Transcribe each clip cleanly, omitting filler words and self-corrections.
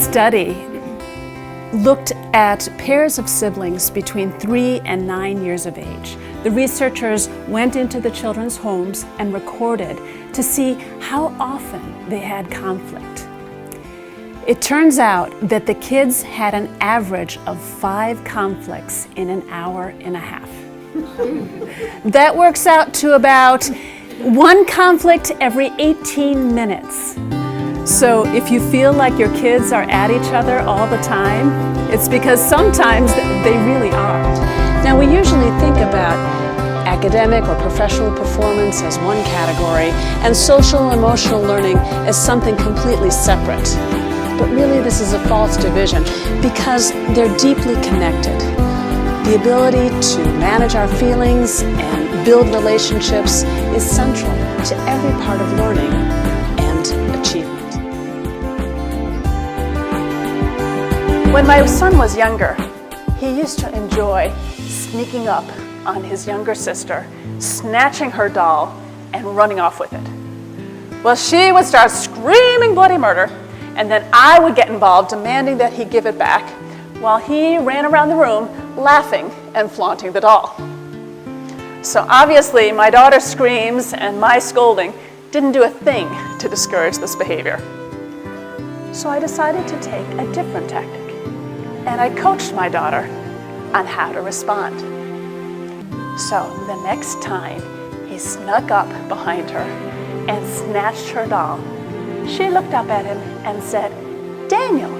study looked at pairs of siblings between 3 and 9 years of age. The researchers went into the children's homes and recorded to see how often they had conflict. It turns out that the kids had an average of 5 conflicts in an hour and a half. That works out to about 1 conflict every 18 minutes. So if you feel like your kids are at each other all the time, it's because sometimes they really are. Now, we usually think about academic or professional performance as one category and social and emotional learning as something completely separate. But really, this is a false division because they're deeply connected. The ability to manage our feelings and build relationships is central to every part of learning and achievement. When my son was younger, he used to enjoy sneaking up on his younger sister, snatching her doll, and running off with it. Well, she would start screaming bloody murder, and then I would get involved, demanding that he give it back, while he ran around the room laughing and flaunting the doll. So obviously, my daughter's screams and my scolding didn't do a thing to discourage this behavior. So I decided to take a different tactic, and I coached my daughter on how to respond. So the next time he snuck up behind her and snatched her doll, she looked up at him and said, "Daniel,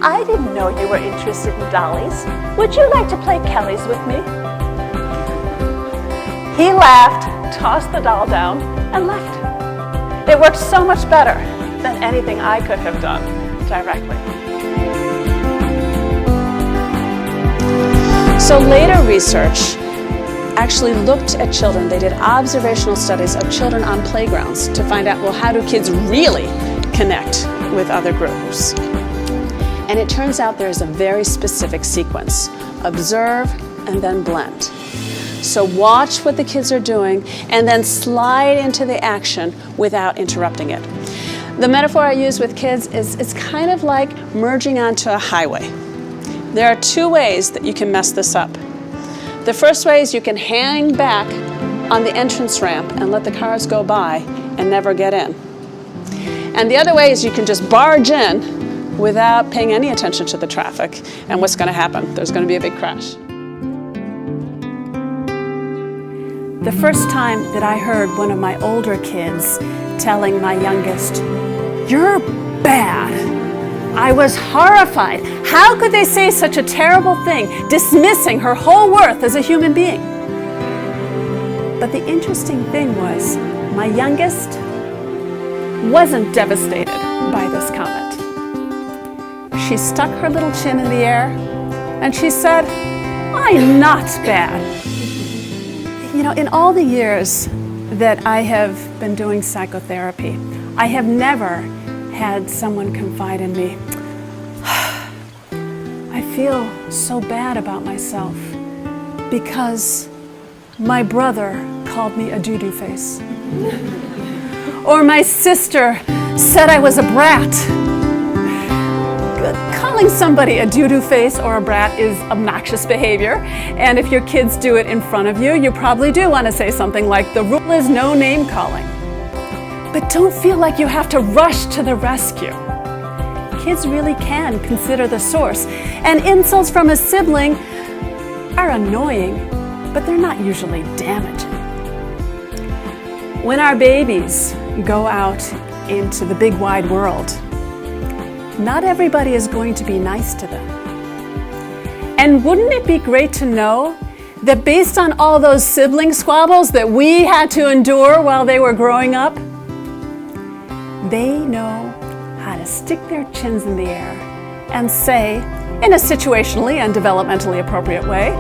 I didn't know you were interested in dollies. Would you like to play Kellys with me?" He laughed, tossed the doll down, and left. It worked so much better than anything I could have done directly. So later research actually looked at children. They did observational studies of children on playgrounds to find out, well, how do kids really connect with other groups? And it turns out there's a very specific sequence. Observe and then blend. So watch what the kids are doing and then slide into the action without interrupting it. The metaphor I use with kids is it's kind of like merging onto a highway. There are 2 ways that you can mess this up. The first way is you can hang back on the entrance ramp and let the cars go by and never get in. And the other way is you can just barge in without paying any attention to the traffic. And what's going to happen? There's going to be a big crash. The first time that I heard one of my older kids telling my youngest, "You're bad," I was horrified. How could they say such a terrible thing, dismissing her whole worth as a human being? But the interesting thing was, my youngest wasn't devastated by this comment. She stuck her little chin in the air and she said, "I'm not bad." You know, in all the years that I have been doing psychotherapy, I have never had someone confide in me, "I feel so bad about myself because my brother called me a doo-doo face." Or my sister said I was a brat. Calling somebody a doo-doo face or a brat is obnoxious behavior, and if your kids do it in front of you, you probably do want to say something like, "The rule is no name calling." But don't feel like you have to rush to the rescue. Kids really can consider the source, and insults from a sibling are annoying, but they're not usually damaging. When our babies go out into the big wide world, not everybody is going to be nice to them. And wouldn't it be great to know that based on all those sibling squabbles that we had to endure while they were growing up, they know how to stick their chins in the air and say, in a situationally and developmentally appropriate way,